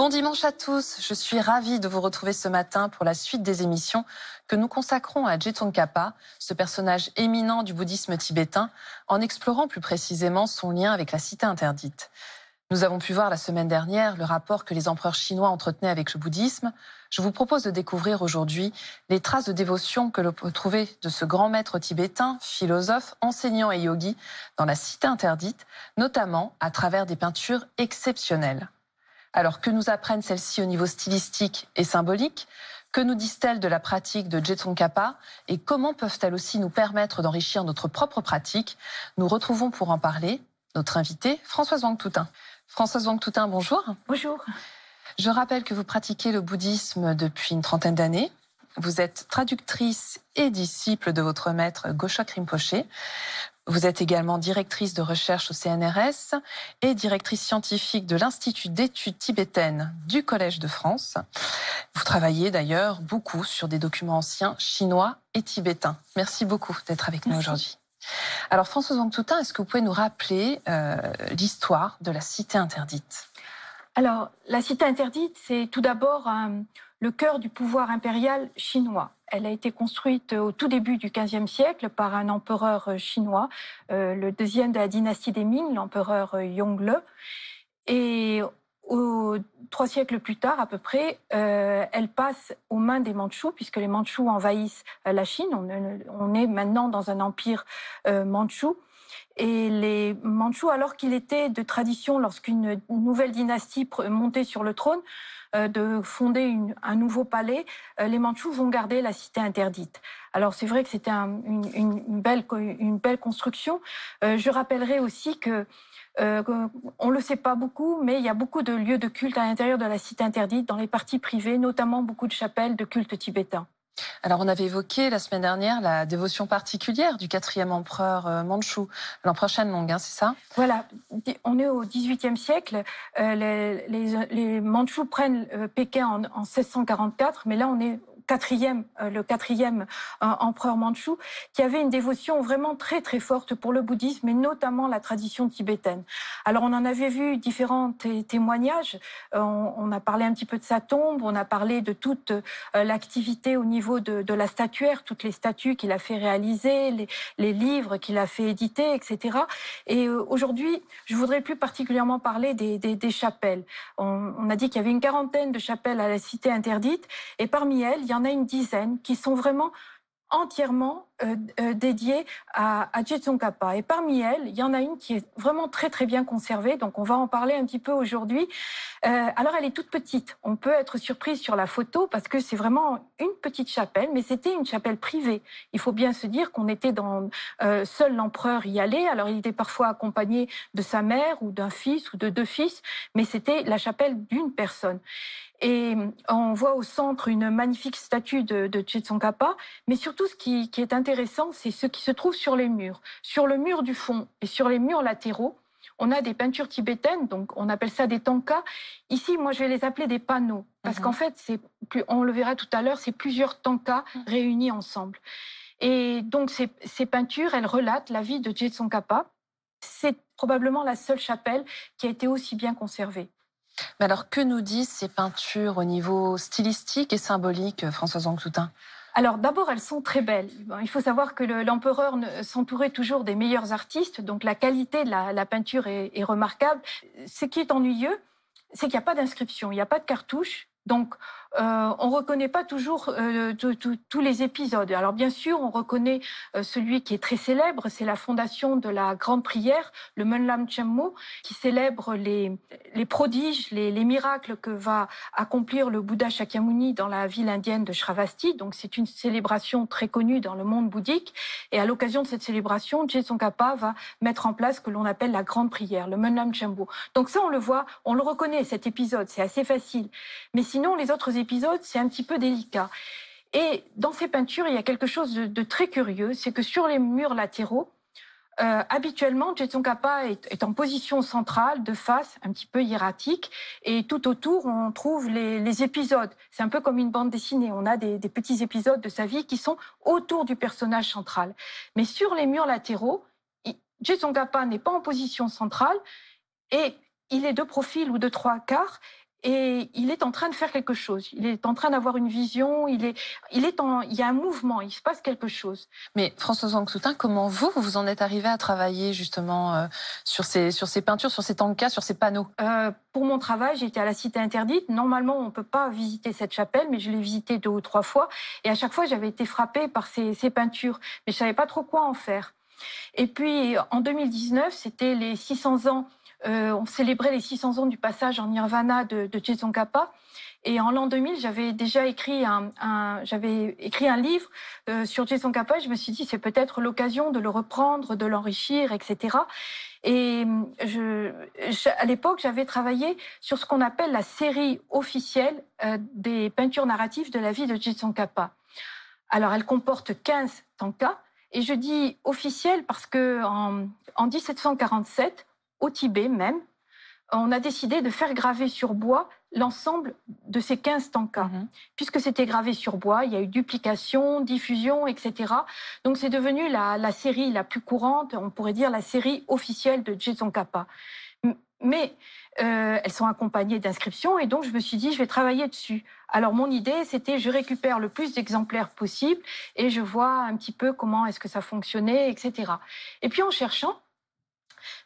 Bon dimanche à tous, je suis ravie de vous retrouver ce matin pour la suite des émissions que nous consacrons à Je Tsongkhapa, ce personnage éminent du bouddhisme tibétain, en explorant plus précisément son lien avec la cité interdite. Nous avons pu voir la semaine dernière le rapport que les empereurs chinois entretenaient avec le bouddhisme. Je vous propose de découvrir aujourd'hui les traces de dévotion que l'on peut trouver de ce grand maître tibétain, philosophe, enseignant et yogi dans la cité interdite, notamment à travers des peintures exceptionnelles. Alors, que nous apprennent celles-ci au niveau stylistique et symbolique? Que nous disent-elles de la pratique de Je Tsongkhapa? Et comment peuvent-elles aussi nous permettre d'enrichir notre propre pratique? Nous retrouvons pour en parler notre invitée, Françoise Wang-Toutain. Françoise Wang-Toutain, bonjour. Bonjour. Je rappelle que vous pratiquez le bouddhisme depuis une trentaine d'années. Vous êtes traductrice et disciple de votre maître Goshokt Rinpoche. Vous êtes également directrice de recherche au CNRS et directrice scientifique de l'Institut d'études tibétaines du Collège de France. Vous travaillez d'ailleurs beaucoup sur des documents anciens chinois et tibétains. Merci beaucoup d'être avec nous aujourd'hui. Alors Françoise Wang-Toutain, est-ce que vous pouvez nous rappeler l'histoire de la cité interdite? Alors, la cité interdite, c'est tout d'abord le cœur du pouvoir impérial chinois. Elle a été construite au tout début du XVe siècle par un empereur chinois, le deuxième de la dynastie des Ming, l'empereur Yongle. Et 3 siècles plus tard, à peu près, elle passe aux mains des Mandchous, puisque les Mandchous envahissent la Chine. On est maintenant dans un empire mandchou. Et les Mandchous, alors qu'il était de tradition, lorsqu'une nouvelle dynastie montait sur le trône, de fonder un nouveau palais, les Mandchous vont garder la cité interdite. Alors c'est vrai que c'était une belle construction. Je rappellerai aussi que on ne le sait pas beaucoup, mais il y a beaucoup de lieux de culte à l'intérieur de la cité interdite, dans les parties privées, notamment beaucoup de chapelles de culte tibétain. Alors, on avait évoqué la semaine dernière la dévotion particulière du 4e empereur mandchou, l'empereur Shenlong, hein, c'est ça? Voilà, on est au XVIIIe siècle. Les Mandchous prennent Pékin en 1644, mais là, on est le quatrième empereur mandchou, qui avait une dévotion vraiment très très forte pour le bouddhisme et notamment la tradition tibétaine. Alors on en avait vu différents témoignages, on a parlé un petit peu de sa tombe, on a parlé de toute l'activité au niveau de la statuaire, toutes les statues qu'il a fait réaliser, les livres qu'il a fait éditer, etc. Et aujourd'hui, je voudrais plus particulièrement parler des chapelles. On a dit qu'il y avait une quarantaine de chapelles à la cité interdite, et parmi elles, il y en a une dizaine qui sont vraiment entièrement dédiées à Je Tsongkhapa. Et parmi elles, il y en a une qui est vraiment très très bien conservée, donc on va en parler un petit peu aujourd'hui. Alors elle est toute petite, on peut être surprise sur la photo parce que c'est vraiment une petite chapelle, mais c'était une chapelle privée. Il faut bien se dire qu'on était seul l'empereur y allait, alors il était parfois accompagné de sa mère ou d'un fils ou de 2 fils, mais c'était la chapelle d'une personne. Et on voit au centre une magnifique statue de Je Tsongkhapa, mais surtout ce qui est intéressant, c'est ce qui se trouve sur les murs. Sur le mur du fond et sur les murs latéraux, on a des peintures tibétaines, donc on appelle ça des tankas. Ici, moi, je vais les appeler des panneaux, parce qu'en fait, on le verra tout à l'heure, c'est plusieurs tankas réunis ensemble. Et donc, ces peintures, elles relatent la vie de Je Tsongkhapa. C'est probablement la seule chapelle qui a été aussi bien conservée. Mais alors, que nous disent ces peintures au niveau stylistique et symbolique, Françoise Wang-Toutain? Alors d'abord, elles sont très belles. Il faut savoir que l'empereur s'entourait toujours des meilleurs artistes, donc la qualité de la peinture est remarquable. Ce qui est ennuyeux, c'est qu'il n'y a pas d'inscription, il n'y a pas de cartouche. Donc, on ne reconnaît pas toujours tous les épisodes. Alors, bien sûr, on reconnaît celui qui est très célèbre, c'est la fondation de la Grande Prière, le Menlam Chemmo, qui célèbre les prodiges, les miracles que va accomplir le Bouddha Shakyamuni dans la ville indienne de Shravasti. Donc, c'est une célébration très connue dans le monde bouddhique. Et à l'occasion de cette célébration, Je Tsongkhapa va mettre en place ce que l'on appelle la Grande Prière, le Menlam Chemmo. Donc ça, on le voit, on le reconnaît, cet épisode, c'est assez facile. Mais sinon, les autres épisodes, c'est un petit peu délicat. Et dans ces peintures, il y a quelque chose de très curieux, c'est que sur les murs latéraux, habituellement, Je Tsongkhapa est en position centrale, de face, un petit peu hiératique, et tout autour, on trouve les épisodes. C'est un peu comme une bande dessinée. On a des petits épisodes de sa vie qui sont autour du personnage central. Mais sur les murs latéraux, Je Tsongkhapa n'est pas en position centrale, et il est de profil ou de 3/4, et il est en train de faire quelque chose. Il est en train d'avoir une vision, il y a un mouvement, il se passe quelque chose. Mais Françoise Wang-Soutin, comment vous en êtes arrivée à travailler justement sur ces peintures, sur ces tankas, sur ces panneaux? Pour mon travail, j'étais à la Cité Interdite. Normalement, on ne peut pas visiter cette chapelle, mais je l'ai visitée 2 ou 3 fois. Et à chaque fois, j'avais été frappée par ces peintures. Mais je ne savais pas trop quoi en faire. Et puis, en 2019, c'était les 600 ans. On célébrait les 600 ans du passage en Nirvana de Tsongkhapa. Et en l'an 2000, j'avais déjà écrit j'avais écrit un livre sur Tsongkhapa. Je me suis dit, c'est peut-être l'occasion de le reprendre, de l'enrichir, etc. Et à l'époque, j'avais travaillé sur ce qu'on appelle la série officielle des peintures narratives de la vie de Tsongkhapa. Alors, elle comporte 15 tankas. Et je dis officielle parce que en 1747, au Tibet même, on a décidé de faire graver sur bois l'ensemble de ces 15 tankas. Puisque c'était gravé sur bois, il y a eu duplication, diffusion, etc. Donc c'est devenu la série la plus courante, on pourrait dire la série officielle de Tsongkhapa. Mais elles sont accompagnées d'inscriptions et donc je me suis dit, je vais travailler dessus. Alors mon idée, c'était je récupère le plus d'exemplaires possible et je vois un petit peu comment est-ce que ça fonctionnait, etc. Et puis en cherchant,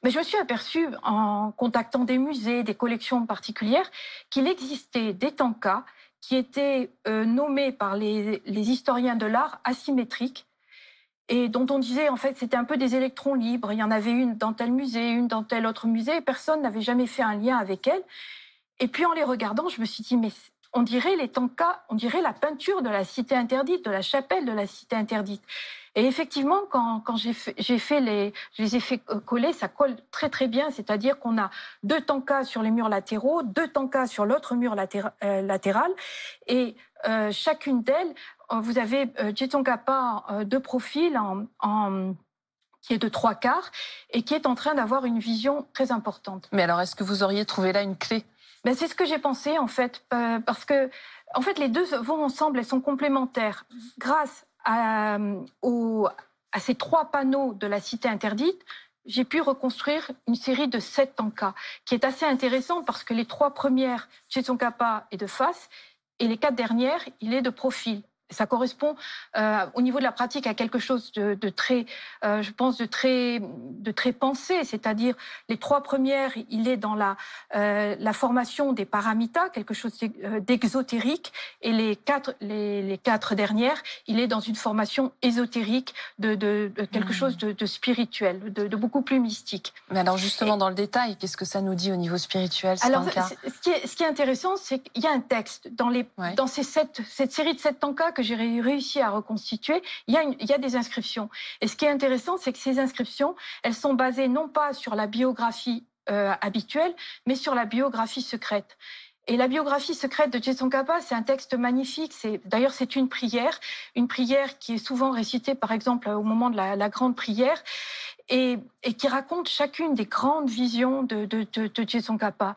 mais je me suis aperçue, en contactant des musées, des collections particulières, qu'il existait des tankas qui étaient nommés par les historiens de l'art asymétriques et dont on disait, en fait, c'était un peu des électrons libres. Il y en avait une dans tel musée, une dans tel autre musée, et personne n'avait jamais fait un lien avec elle. Et puis, en les regardant, je me suis dit, mais on dirait les tankas, on dirait la peinture de la Cité Interdite, de la chapelle de la Cité Interdite. Et effectivement, quand je les ai fait coller, ça colle très très bien. C'est-à-dire qu'on a 2 tankas sur les murs latéraux, 2 tankas sur l'autre mur latéral, et chacune d'elles, vous avez Tsongkhapa de profil qui est de 3/4 et qui est en train d'avoir une vision très importante. Mais alors, est-ce que vous auriez trouvé là une clé? Ben, c'est ce que j'ai pensé, en fait, parce que en fait, les deux vont ensemble, elles sont complémentaires. Grâce à ces 3 panneaux de la Cité Interdite, j'ai pu reconstruire une série de 7 tankas, qui est assez intéressant parce que les 3 premières, Tsongkhapa est de face, et les 4 dernières, il est de profil. Ça correspond au niveau de la pratique à quelque chose de très, je pense, de très pensé. C'est-à-dire, les 3 premières, il est dans la formation des paramitas, quelque chose d'exotérique, et les 4 dernières, il est dans une formation ésotérique de quelque chose de spirituel, de beaucoup plus mystique. Mais alors justement, dans le détail, qu'est-ce que ça nous dit au niveau spirituel, ce tanka? Ce qui est intéressant, c'est qu'il y a un texte dans cette série de 7 tankas que j'ai réussi à reconstituer, il y a des inscriptions. Et ce qui est intéressant, c'est que ces inscriptions, elles sont basées non pas sur la biographie habituelle, mais sur la biographie secrète. Et la biographie secrète de Tsongkhapa, c'est un texte magnifique. D'ailleurs, c'est une prière qui est souvent récitée, par exemple, au moment de la grande prière, et qui raconte chacune des grandes visions de Tsongkhapa.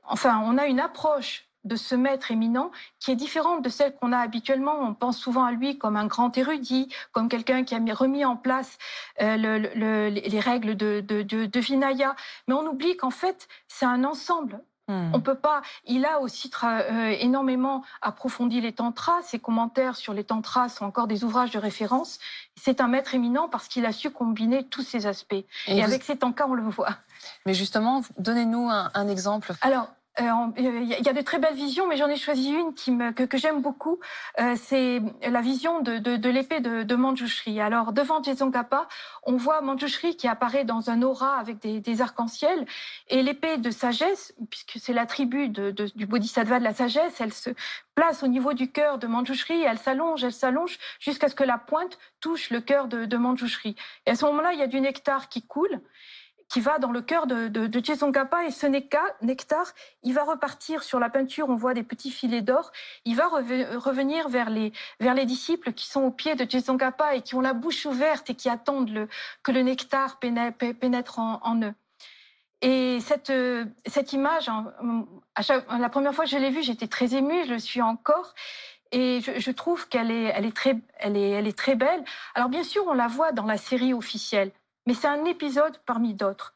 Enfin, on a une approche de ce maître éminent qui est différente de celle qu'on a habituellement. On pense souvent à lui comme un grand érudit, comme quelqu'un qui a remis en place les règles de Vinaya. Mais on oublie qu'en fait, c'est un ensemble. On peut pas. Il a aussi énormément approfondi les tantras. Ses commentaires sur les tantras sont encore des ouvrages de référence. C'est un maître éminent parce qu'il a su combiner tous ces aspects. Et avec ces tankas, on le voit. Mais justement, donnez-nous un exemple. Alors, il y a de très belles visions, mais j'en ai choisi une que j'aime beaucoup. C'est la vision de l'épée de Manjushri. Alors, devant Tsongkhapa, on voit Manjushri qui apparaît dans un aura avec des arcs-en-ciel. Et l'épée de sagesse, puisque c'est l'attribut du bodhisattva de la sagesse, elle se place au niveau du cœur de Manjushri. Elle s'allonge jusqu'à ce que la pointe touche le cœur de Manjushri. Et à ce moment-là, il y a du nectar qui coule, qui va dans le cœur de Tsongkhapa, et ce nectar, il va repartir sur la peinture, on voit des petits filets d'or, il va revenir vers les disciples qui sont au pied de Tsongkhapa et qui ont la bouche ouverte et qui attendent que le nectar pénètre en eux. Et cette image, la première fois que je l'ai vue, j'étais très émue, je le suis encore. Et je trouve qu'elle est très belle. Alors bien sûr, on la voit dans la série officielle, mais c'est un épisode parmi d'autres.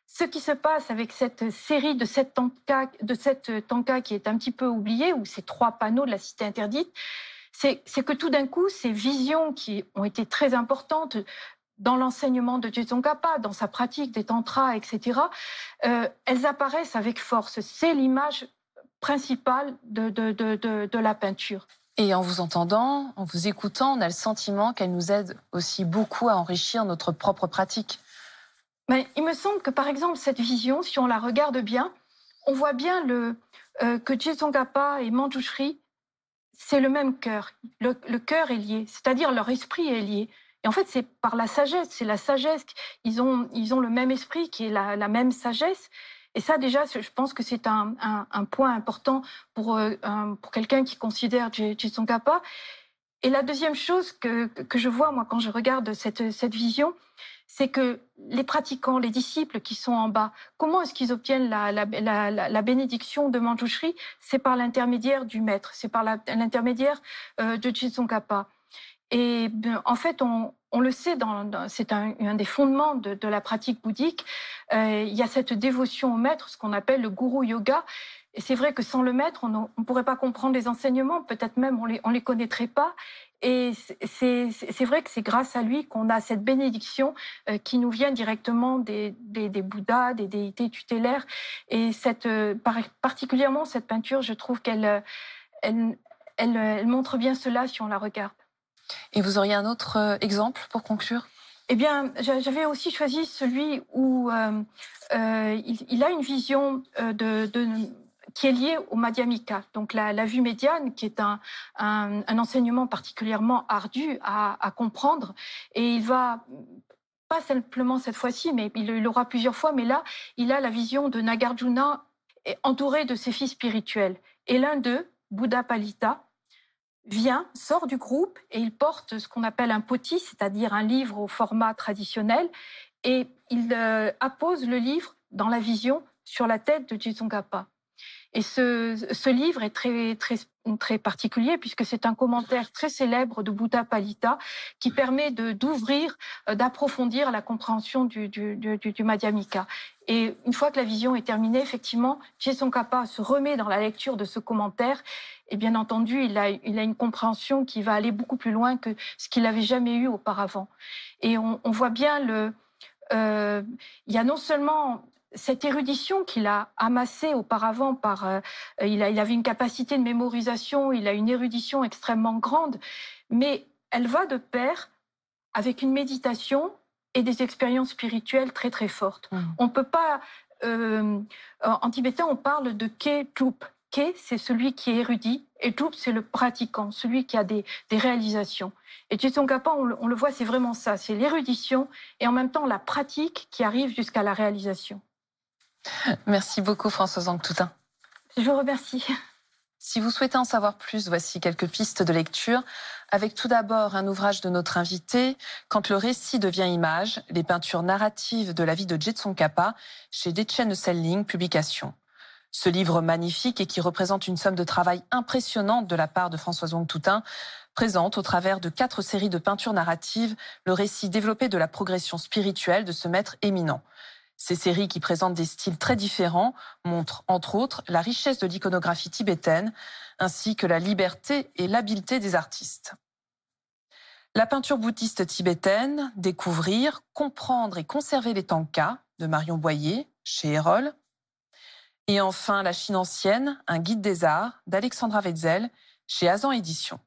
Ce qui se passe avec cette série de 7 tankas qui est un petit peu oubliée, ou ces 3 panneaux de la cité interdite, c'est que tout d'un coup, ces visions qui ont été très importantes dans l'enseignement de Je Tsongkhapa, dans sa pratique des tantras, etc., elles apparaissent avec force. C'est l'image principale de la peinture. Et en vous entendant, en vous écoutant, on a le sentiment qu'elle nous aide aussi beaucoup à enrichir notre propre pratique. Mais il me semble que, par exemple, cette vision, si on la regarde bien, on voit bien que Je Tsongkhapa et Manjushri, c'est le même cœur. Le cœur est lié, c'est-à-dire leur esprit est lié. Et en fait, c'est par la sagesse, c'est la sagesse. Ils ont le même esprit qui est la même sagesse. Et ça, déjà, je pense que c'est un point important pour quelqu'un qui considère Je Tsongkhapa. Et la deuxième chose que je vois, moi, quand je regarde cette vision, c'est que les pratiquants, les disciples qui sont en bas, comment est-ce qu'ils obtiennent la bénédiction de Manjushri? C'est par l'intermédiaire du maître, c'est par l'intermédiaire de Je Tsongkhapa. Et en fait, on le sait, c'est un des fondements de la pratique bouddhique. Il y a cette dévotion au maître, ce qu'on appelle le guru yoga. Et c'est vrai que sans le maître, on ne pourrait pas comprendre les enseignements, peut-être même on les connaîtrait pas. Et c'est vrai que c'est grâce à lui qu'on a cette bénédiction qui nous vient directement des Bouddhas, des déités tutélaires. Et particulièrement cette peinture, je trouve elle montre bien cela si on la regarde. Et vous auriez un autre exemple pour conclure? Eh bien, j'avais aussi choisi celui où il a une vision qui est liée au Madhyamika, donc la vue médiane, qui est un enseignement particulièrement ardu à comprendre. Et il va, pas simplement cette fois-ci, mais il l'aura plusieurs fois, mais là, il a la vision de Nagarjuna entouré de ses fils spirituels. Et l'un d'eux, Buddha Palita, sort du groupe et il porte ce qu'on appelle un poti, c'est-à-dire un livre au format traditionnel, et il appose le livre dans la vision sur la tête de Je Tsongkhapa. Et ce livre est très, très, très particulier puisque c'est un commentaire très célèbre de Buddha Palita qui permet d'ouvrir, d'approfondir la compréhension du Madhyamika. Et une fois que la vision est terminée, effectivement, Je Tsongkhapa se remet dans la lecture de ce commentaire. Et bien entendu, il a une compréhension qui va aller beaucoup plus loin que ce qu'il n'avait jamais eu auparavant. Et on voit bien il y a non seulement cette érudition qu'il a amassée auparavant il avait une capacité de mémorisation, il a une érudition extrêmement grande, mais elle va de pair avec une méditation et des expériences spirituelles très très fortes. On peut pas, en tibétain, on parle de Ke Drup. Ke, c'est celui qui est érudit, et Drup, c'est le pratiquant, celui qui a des réalisations. Et Je Tsongkhapa, on le voit, c'est vraiment ça, c'est l'érudition et en même temps la pratique qui arrive jusqu'à la réalisation. Merci beaucoup Françoise Anctoutin. Je vous remercie. Si vous souhaitez en savoir plus, voici quelques pistes de lecture. Avec tout d'abord un ouvrage de notre invité, Quand le récit devient image, les peintures narratives de la vie de Je Tsongkhapa, chez Dechen Selling Publications. Ce livre magnifique et qui représente une somme de travail impressionnante de la part de Françoise Anctoutin présente au travers de 4 séries de peintures narratives le récit développé de la progression spirituelle de ce maître éminent. Ces séries qui présentent des styles très différents montrent, entre autres, la richesse de l'iconographie tibétaine, ainsi que la liberté et l'habileté des artistes. La peinture bouddhiste tibétaine, découvrir, comprendre et conserver les tankas, de Marion Boyer, chez Erol. Et enfin, La Chine ancienne, un guide des arts, d'Alexandra Wetzel, chez Azan Éditions.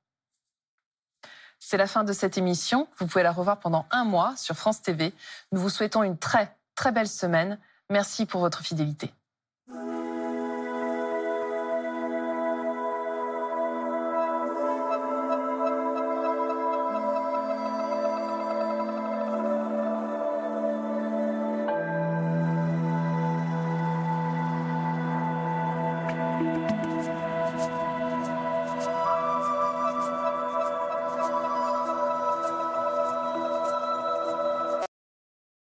C'est la fin de cette émission. Vous pouvez la revoir pendant 1 mois sur France TV. Nous vous souhaitons une très belle semaine. Merci pour votre fidélité.